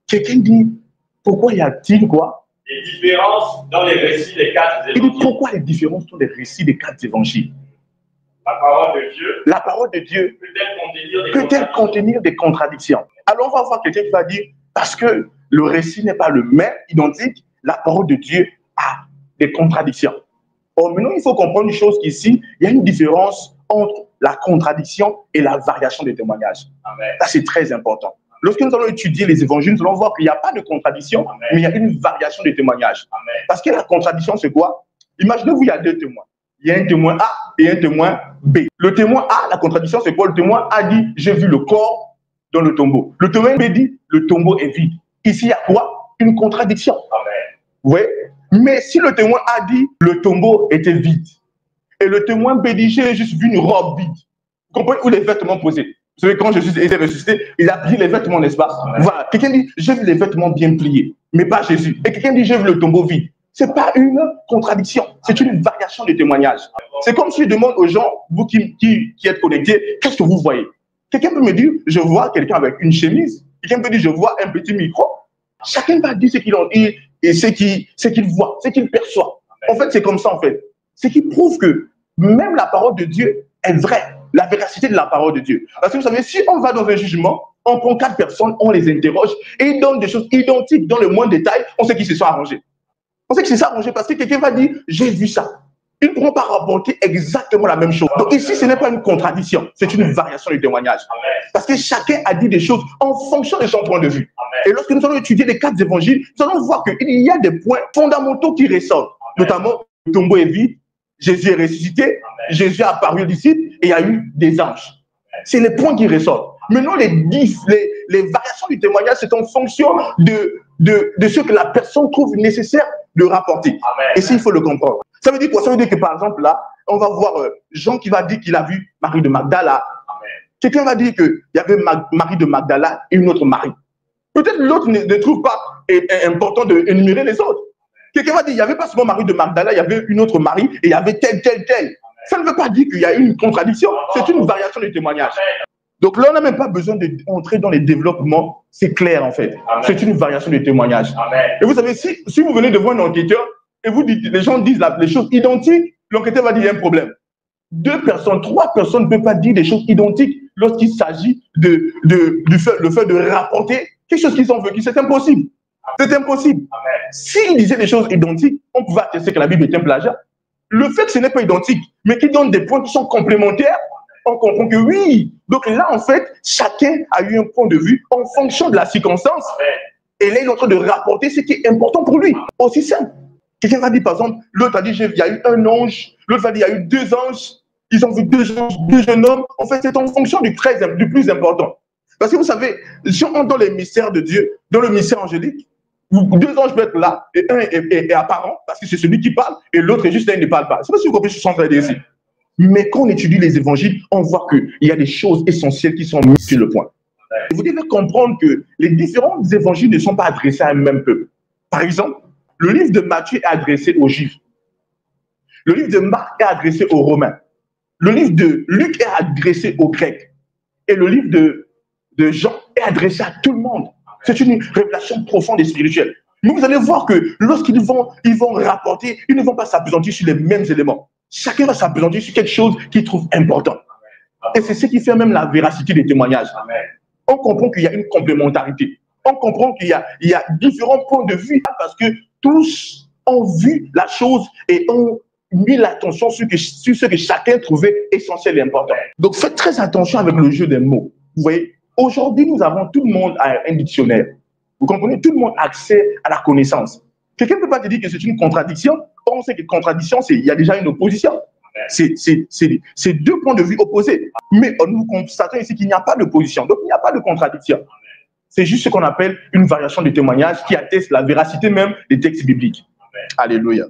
Quelqu'un dit, pourquoi y a-t-il quoi? Des différences dans les récits des 4 Il dit, évangiles. pourquoi les différences dans les récits des 4 évangiles? La parole de Dieu La parole de Dieu peut-elle contenir des peut-elle contradictions? contenir des contradictions? Alors on va voir quelqu'un qui va dire, parce que le récit n'est pas le même, identique, la parole de Dieu a des contradictions. Or, maintenant, il faut comprendre une chose qu'ici, il y a une différence entre la contradiction et la variation des témoignages. Amen. Ça, c'est très important. Lorsque nous allons étudier les évangiles, nous allons voir qu'il n'y a pas de contradiction, Amen. mais il y a une variation des témoignages. Amen. Parce que la contradiction, c'est quoi? Imaginez-vous, il y a 2 témoins. Il y a un témoin A et un témoin B. Le témoin A, la contradiction, c'est quoi? Le témoin A dit, j'ai vu le corps dans le tombeau. Le témoin B dit, le tombeau est vide. Ici, il y a quoi? Une contradiction. Amen. Vous voyez? Mais si le témoin A dit, le tombeau était vide, et le témoin B dit, j'ai juste vu une robe vide. Vous comprenez? Ou les vêtements posés. Vous savez, quand Jésus était ressuscité, il a plié les vêtements, n'est-ce pas? Amen. Voilà. Quelqu'un dit, j'ai vu les vêtements bien pliés, mais pas Jésus. Et quelqu'un dit, j'ai vu le tombeau vide. Ce n'est pas une contradiction, c'est une variation de témoignage. C'est comme si je demande aux gens, vous qui êtes connectés, qu'est-ce que vous voyez? Quelqu'un peut me dire, je vois quelqu'un avec une chemise. Quelqu'un peut dire, je vois un petit micro. Chacun va dire ce qu'il en dit et ce qu'il voit, ce qu'il perçoit. En fait, c'est comme ça, en fait. Ce qui prouve que même la parole de Dieu est vraie, la véracité de la parole de Dieu. Parce que vous savez, si on va dans un jugement, on prend 4 personnes, on les interroge et ils donnent des choses identiques dans le moindre détail, on sait qu'ils se sont arrangés. On sait qu'ils se sont arrangés parce que quelqu'un va dire, j'ai vu ça. Ils ne pourront pas rapporter exactement la même chose. Donc ici, ce n'est pas une contradiction, c'est une variation du témoignage. Amen. Parce que chacun a dit des choses en fonction de son point de vue. Amen. Et lorsque nous allons étudier les 4 évangiles, nous allons voir qu'il y a des points fondamentaux qui ressortent. Amen. Notamment, le tombeau est vide, Jésus est ressuscité, Amen. Jésus a apparu aux disciples et il y a eu des anges. C'est les points qui ressortent. Maintenant, les variations du témoignage, c'est en fonction de ce que la personne trouve nécessaire de rapporter. Amen. Et ça, il faut le comprendre. Ça veut dire quoi? Ça veut dire que, par exemple, là, on va voir Jean qui va dire qu'il a vu Marie de Magdala. Amen. Quelqu'un va dire qu'il y avait Marie de Magdala et une autre Marie. Peut-être l'autre ne trouve pas important d'énumérer les autres. Quelqu'un va dire qu'il n'y avait pas seulement Marie de Magdala, il y avait une autre Marie et il y avait telle. Ça ne veut pas dire qu'il y a une contradiction, c'est une variation du témoignage. Donc là, on n'a même pas besoin d'entrer dans les développements, c'est clair en fait. C'est une variation du témoignage. Amen. Et vous savez, si vous venez devant un enquêteur et vous dites, les gens disent les choses identiques, l'enquêteur va dire qu'il y a un problème. 2 personnes, 3 personnes ne peuvent pas dire des choses identiques lorsqu'il s'agit le fait de rapporter quelque chose qu'ils ont vécu. C'est impossible. C'est impossible. S'ils disaient des choses identiques, on pouvait attester que la Bible est un plagiat. Le fait que ce n'est pas identique, mais qu'il donne des points qui sont complémentaires, on comprend que oui. Donc là, en fait, chacun a eu un point de vue en fonction de la circonstance. Et là, il est en train de rapporter ce qui est important pour lui. Aussi simple. Quelqu'un va dire, par exemple, l'autre a dit, il y a eu un ange. L'autre va dire, il y a eu 2 anges. Ils ont vu 2 anges, 2 jeunes hommes. En fait, c'est en fonction du plus important. Parce que vous savez, si on entre dans les mystères de Dieu, dans le mystère angélique, 2 anges peuvent être là, et un est apparent, parce que c'est celui qui parle, et l'autre est juste là, il ne parle pas. C'est pas si vous comprenez ce que je suis en train de dire ici. Mais quand on étudie les évangiles, on voit qu'il y a des choses essentielles qui sont mises sur le point. Et vous devez comprendre que les différents évangiles ne sont pas adressés à un même peuple. Par exemple, le livre de Matthieu est adressé aux Juifs. Le livre de Marc est adressé aux Romains. Le livre de Luc est adressé aux Grecs. Et le livre de Jean est adressé à tout le monde. C'est une révélation profonde et spirituelle. Mais vous allez voir que lorsqu'ils vont rapporter, ils ne vont pas s'appesantir sur les mêmes éléments. Chacun va s'appesantir sur quelque chose qu'il trouve important. Et c'est ce qui fait même la véracité des témoignages. On comprend qu'il y a une complémentarité. On comprend qu'il y a différents points de vue parce que tous ont vu la chose et ont mis l'attention sur ce que chacun trouvait essentiel et important. Donc faites très attention avec le jeu des mots. Vous voyez, aujourd'hui, nous avons tout le monde à un dictionnaire. Vous comprenez? Tout le monde a accès à la connaissance. Quelqu'un ne peut pas te dire que c'est une contradiction. On sait que contradiction, il y a déjà une opposition. C'est 2 points de vue opposés. Mais nous constatons ici qu'il n'y a pas d'opposition. Donc, il n'y a pas de contradiction. C'est juste ce qu'on appelle une variation de témoignage qui atteste la véracité même des textes bibliques. Alléluia.